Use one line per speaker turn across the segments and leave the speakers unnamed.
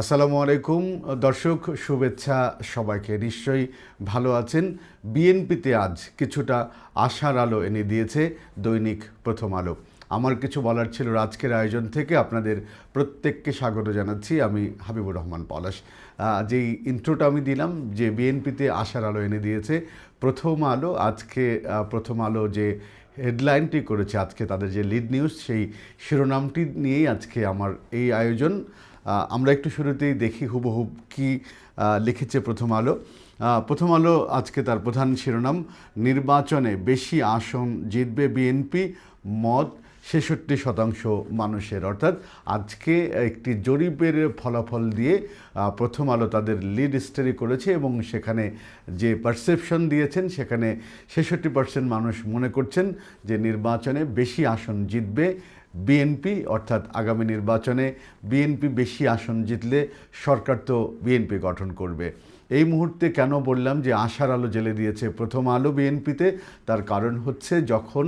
আসসালামু আলাইকুম দর্শক, শুভেচ্ছা সবাইকে। নিশ্চয়ই ভালো আছেন। বিএনপিতে আজ কিছুটা আশার আলো এনে দিয়েছে দৈনিক প্রথম আলো। আমার কিছু বলার ছিল আজকের আয়োজন থেকে। আপনাদের প্রত্যেককে স্বাগত জানাচ্ছি। আমি হাবিবুর রহমান পলাশ। যেই ইন্ট্রোটা আমি দিলাম যে বিএনপিতে আশার আলো এনে দিয়েছে প্রথম আলো, আজকে প্রথম আলো যে হেডলাইনটি করেছে, আজকে তাদের যে লিড নিউজ, সেই শিরোনামটি নিয়েই আজকে আমার এই আয়োজন। আমরা একটু শুরুতেই দেখি হুবহুব কি লিখেছে প্রথম আলো। প্রথম আলো আজকে তার প্রধান শিরোনাম, নির্বাচনে বেশি আসন জিতবে বিএনপি, মত ৬৬% মানুষের। অর্থাৎ আজকে একটি জরিপের ফলাফল দিয়ে প্রথম আলো তাদের লিড স্টোরি করেছে এবং সেখানে যে পারসেপশন দিয়েছেন, সেখানে ৬৬% মানুষ মনে করছেন যে নির্বাচনে বেশি আসন জিতবে বিএনপি। অর্থাৎ আগামী নির্বাচনে বিএনপি বেশি আসন জিতলে সরকার তো বিএনপি গঠন করবে। এই মুহূর্তে কেন বললাম যে আশার আলো জ্বেলে দিয়েছে প্রথম আলো বিএনপিতে, তার কারণ হচ্ছে যখন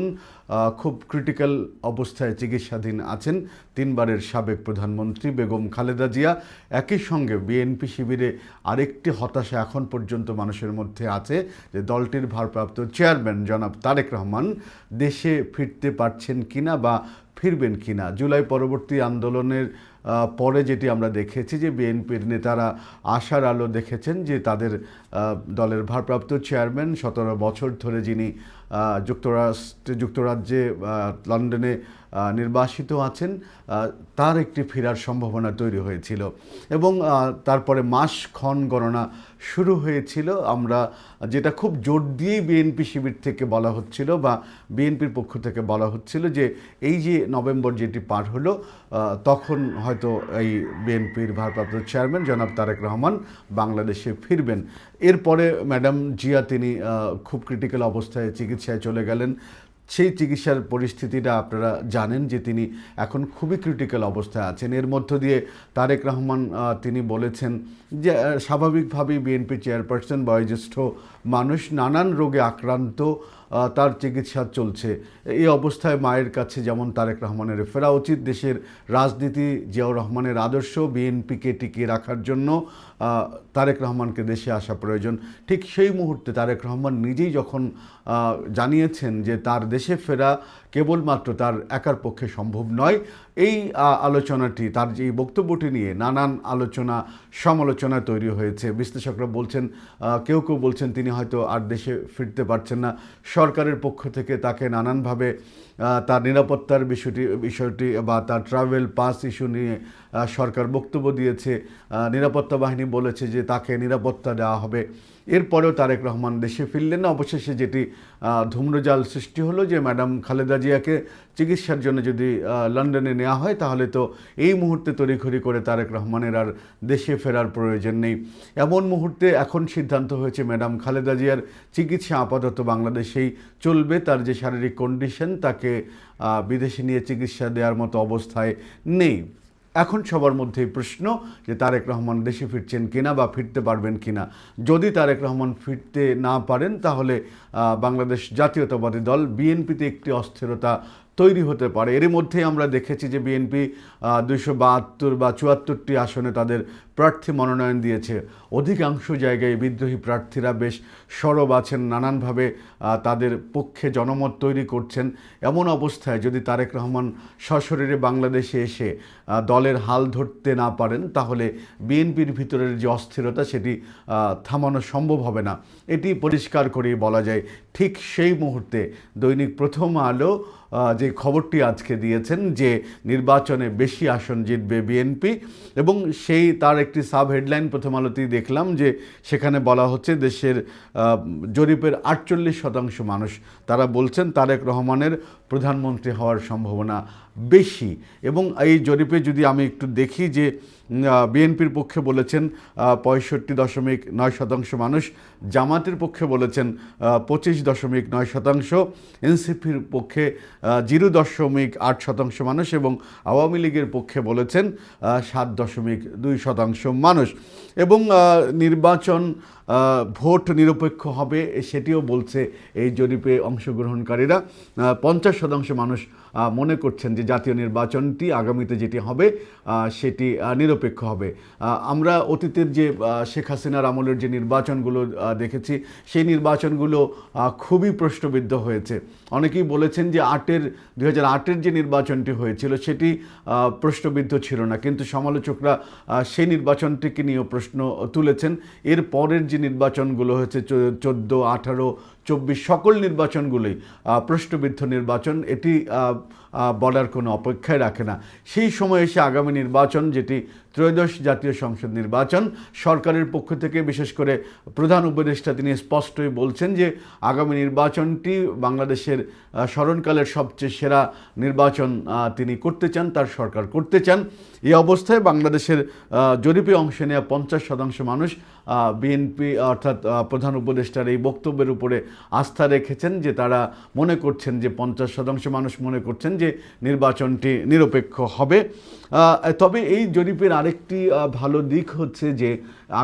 খুব ক্রিটিক্যাল অবস্থায় চিকিৎসাধীন আছেন তিনবারের সাবেক প্রধানমন্ত্রী বেগম খালেদা জিয়া, একই সঙ্গে বিএনপি শিবিরে আরেকটি হতাশা এখন পর্যন্ত মানুষের মধ্যে আছে যে দলটির ভারপ্রাপ্ত চেয়ারম্যান জনাব তারেক রহমান দেশে ফিরতে পারছেন কিনা বা ফিরবেন কিনা। জুলাই পরবর্তী আন্দোলনের পরে যেটি আমরা দেখেছি যে বিএনপির নেতারা আশার আলো দেখেছেন যে তাদের দলের ভারপ্রাপ্ত চেয়ারম্যান ১৭ বছর ধরে যিনি যুক্তরাজ্যে লন্ডনে নির্বাসিত আছেন, তার একটি ফেরার সম্ভাবনা তৈরি হয়েছিল এবং তারপরে মাসক্ষণ গণনা শুরু হয়েছিল। আমরা যেটা খুব জোর দিয়েই বিএনপি শিবির থেকে বলা হচ্ছিল বা বিএনপির পক্ষ থেকে বলা হচ্ছিল যে এই যে নভেম্বর যেটি পার হলো, তখন হয়তো এই বিএনপির ভারপ্রাপ্ত চেয়ারম্যান জনাব তারেক রহমান বাংলাদেশে ফিরবেন। এরপরে ম্যাডাম জিয়া তিনি খুব ক্রিটিক্যাল অবস্থায় চিকিৎসায় চলে গেলেন। সেই চিকিৎসার পরিস্থিতিটা আপনারা জানেন যে তিনি এখন খুবই ক্রিটিক্যাল অবস্থায় আছেন। এর মধ্য দিয়ে তারেক রহমান তিনি বলেছেন যে স্বাভাবিকভাবেই বিএনপি চেয়ারপারসন বয়োজ্যেষ্ঠ মানুষ, নানান রোগে আক্রান্ত, তার চিকিৎসা চলছে। এই অবস্থায় মায়ের কাছে যেমন তারেক রহমানের ফেরা উচিত, দেশের রাজনীতি জিয়াউর রহমানের আদর্শ বিএনপিকে টিকিয়ে রাখার জন্য তারেক রহমানকে দেশে আসা প্রয়োজন। ঠিক সেই মুহূর্তে তারেক রহমান নিজেই যখন জানিয়েছেন যে তার দেশে ফেরা কেবলমাত্র তার একার পক্ষে সম্ভব নয়, এই আলোচনাটি, তার যে বক্তব্যটি নিয়ে নানান আলোচনা সমালোচনা তৈরি হয়েছে। বিশ্লেষকরা বলছেন, কেউ কেউ বলছেন তিনি হয়তো আর দেশে ফিরতে পারছেন না। সরকারের পক্ষ থেকে তাকে নানানভাবে তার নিরাপত্তার বিষয়টি বা তার ট্রাভেল পাস ইস্যু নিয়ে সরকার বক্তব্য দিয়েছে। নিরাপত্তা বাহিনী বলেছে যে তাকে নিরাপত্তা দেওয়া হবে। এরপরেও তারেক রহমান দেশে ফিরলেন না। অবশেষে যেটি ধূম্রজাল সৃষ্টি হলো যে ম্যাডাম খালেদা জিয়াকে চিকিৎসার জন্য যদি লন্ডনে নেওয়া হয়, তাহলে তো এই মুহূর্তে তড়িঘড়ি করে তারেক রহমানের আর দেশে ফেরার প্রয়োজন নেই। এমন মুহূর্তে এখন সিদ্ধান্ত হয়েছে ম্যাডাম খালেদা জিয়ার চিকিৎসা আপাতত বাংলাদেশেই চলবে। তার যে শারীরিক কন্ডিশন, তাকে বিদেশে নিয়ে চিকিৎসা দেওয়ার মতো অবস্থায় নেই। এখন সবার মধ্যেই প্রশ্ন যে তারেক রহমান দেশে ফিরছেন কিনা বা ফিরতে পারবেন কিনা। যদি তারেক রহমান ফিরতে না পারেন, তাহলে বাংলাদেশ জাতীয়তাবাদী দল বিএনপিতে একটি অস্থিরতা তৈরি হতে পারে। এর মধ্যেই আমরা দেখেছি যে বিএনপি ২৭২ বা ৭৪টি আসনে তাদের প্রার্থী মনোনয়ন দিয়েছে। অধিকাংশ জায়গায় বিদ্রোহী প্রার্থীরা বেশ সরব আছেন, নানানভাবে তাদের পক্ষে জনমত তৈরি করছেন। এমন অবস্থায় যদি তারেক রহমান সশরীরে বাংলাদেশে এসে দলের হাল ধরতে না পারেন, তাহলে বিএনপির ভিতরের যে অস্থিরতা, সেটি থামানো সম্ভব হবে না। এটি পরিষ্কার করেই বলা যায়। ঠিক সেই মুহূর্তে দৈনিক প্রথম আলো যে খবরটি আজকে দিয়েছেন যে নির্বাচনে বেশি আসন জিতবে বিএনপি, এবং সেই তার একটি সাব হেডলাইন প্রথম আলোতেই দেখলাম যে সেখানে বলা হচ্ছে দেশের জরিপের ৪৮% মানুষ তারা বলছেন তারেক রহমানের প্রধানমন্ত্রী হওয়ার সম্ভাবনা বেশি। এবং এই জরিপে যদি আমি একটু দেখি যে বিএনপির পক্ষে বলেছেন ৬৫.৯% মানুষ, জামাতের পক্ষে বলেছেন ২৫.৯%, এনসিপির পক্ষে 0.৮% মানুষ এবং আওয়ামী লীগের পক্ষে বলেছেন ৭.২% মানুষ। এবং নির্বাচন ভোট নিরপেক্ষ হবে সেটিও বলছে এই জরিপে অংশগ্রহণকারীরা। 50% মানুষ মনে করছেন যে জাতীয় নির্বাচনটি আগামীতে যেটি হবে সেটি নিরপেক্ষ হবে। আমরা অতীতের যে শেখ হাসিনার আমলের যে নির্বাচনগুলো দেখেছি, সেই নির্বাচনগুলো খুবই প্রশ্নবিদ্ধ হয়েছে। অনেকেই বলেছেন যে 2008-এর যে নির্বাচনটি হয়েছিল সেটি প্রশ্নবিদ্ধ ছিল না, কিন্তু সমালোচকরা সেই নির্বাচনটিকে নিয়েও প্রশ্ন তুলেছেন। এর পরের যে নির্বাচনগুলো হয়েছে 14, 18, 24 সকল নির্বাচনগুলোই প্রশ্নবিদ্ধ নির্বাচন, এটি বলার কোনো অপেক্ষায় রাখে না। সেই সময় এসে আগামী নির্বাচন, যেটি ত্রয়োদশ জাতীয় সংসদ নির্বাচন, সরকারের পক্ষ থেকে বিশেষ করে প্রধান উপদেষ্টা তিনি স্পষ্টই বলছেন যে আগামী নির্বাচনটি বাংলাদেশের স্মরণকালের সবচেয়ে সেরা নির্বাচন তিনি করতে চান, তার সরকার করতে চান। এই অবস্থায় বাংলাদেশের জরিপে অংশ নেওয়া 50% মানুষ বিএনপি অর্থাৎ প্রধান উপদেষ্টার এই বক্তব্যের উপরে আস্থা রেখেছেন, যে তারা মনে করছেন যে 50% মানুষ মনে করছেন যে নির্বাচনটি নিরপেক্ষ হবে। তবে এই জরিপের আরেকটি ভালো দিক হচ্ছে যে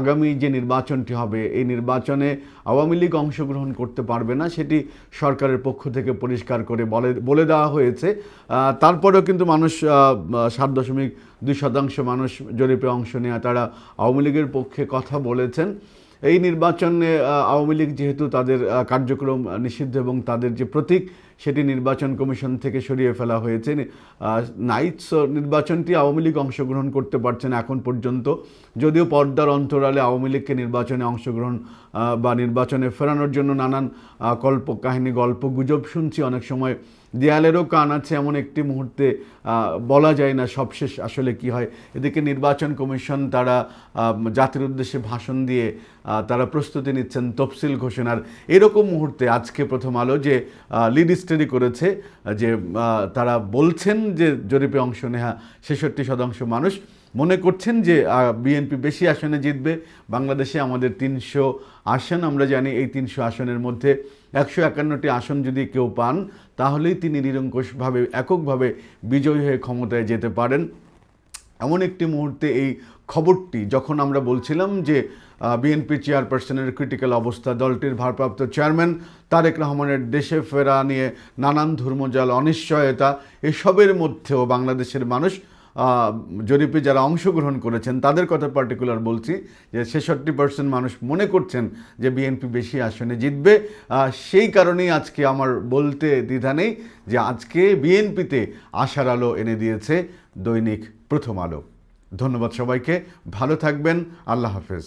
আগামী যে নির্বাচনটি হবে, এই নির্বাচনে আওয়ামী লীগ অংশগ্রহণ করতে পারবে না, সেটি সরকারের পক্ষ থেকে পরিষ্কার করে বলে দেওয়া হয়েছে। তারপরেও কিন্তু মানুষ 7.2% মানুষ জরিপে অংশ নেওয়া তারা আওয়ামী লীগের পক্ষে কথা বলেছেন। এই নির্বাচনে আওয়ামী লীগ যেহেতু তাদের কার্যক্রম নিষিদ্ধ এবং তাদের যে প্রতীক সেটি নির্বাচন কমিশন থেকে সরিয়ে ফেলা হয়েছে, নাইটস নির্বাচনটি আওয়ামী লীগ অংশগ্রহণ করতে পারছে না এখন পর্যন্ত, যদিও পর্দার অন্তরালে আওয়ামী লীগকে নির্বাচনে অংশগ্রহণ বা নির্বাচনে ফেরানোর জন্য নানান কল্পকাহিনী, গল্প গুজব শুনছি। অনেক সময় দেয়ালেরও কান আছে, এমন একটি মুহূর্তে বলা যায় না সবশেষ আসলে কি হয়। এদিকে নির্বাচন কমিশন তারা জাতির উদ্দেশ্যে ভাষণ দিয়ে তারা প্রস্তুতি নিচ্ছেন তফসিল ঘোষণার। এরকম মুহূর্তে আজকে প্রথম আলো যে লিড স্টাডি করেছে, যে তারা বলছেন যে জরিপে অংশ নেওয়া 66% মানুষ মনে করছেন যে বিএনপি বেশি আসনে জিতবে। বাংলাদেশে আমাদের 300 আসন, আমরা জানি এই 300 আসনের মধ্যে 151টি আসন যদি কেউ পান তাহলেই তিনি নিরঙ্কুশভাবে এককভাবে বিজয়ী হয়ে ক্ষমতায় যেতে পারেন। এমন একটি মুহূর্তে এই খবরটি যখন আমরা বলছিলাম যে বিএনপি চেয়ারপারসনের ক্রিটিক্যাল অবস্থা, দলটির ভারপ্রাপ্ত চেয়ারম্যান তারেক রহমানের দেশে ফেরা নিয়ে নানান ধর্মজাল, অনিশ্চয়তা, এসবের মধ্যেও বাংলাদেশের মানুষ জরিপে যারা অংশগ্রহণ করেছেন তাদের কথা পার্টিকুলার বলছি, যে 66% মানুষ মনে করছেন যে বিএনপি বেশি আসনে জিতবে। সেই কারণেই আজকে আমার বলতে দ্বিধা নেই যে আজকে বিএনপিতে আশার আলো এনে দিয়েছে দৈনিক প্রথম আলো। ধন্যবাদ সবাইকে, ভালো থাকবেন, আল্লাহ হাফেজ।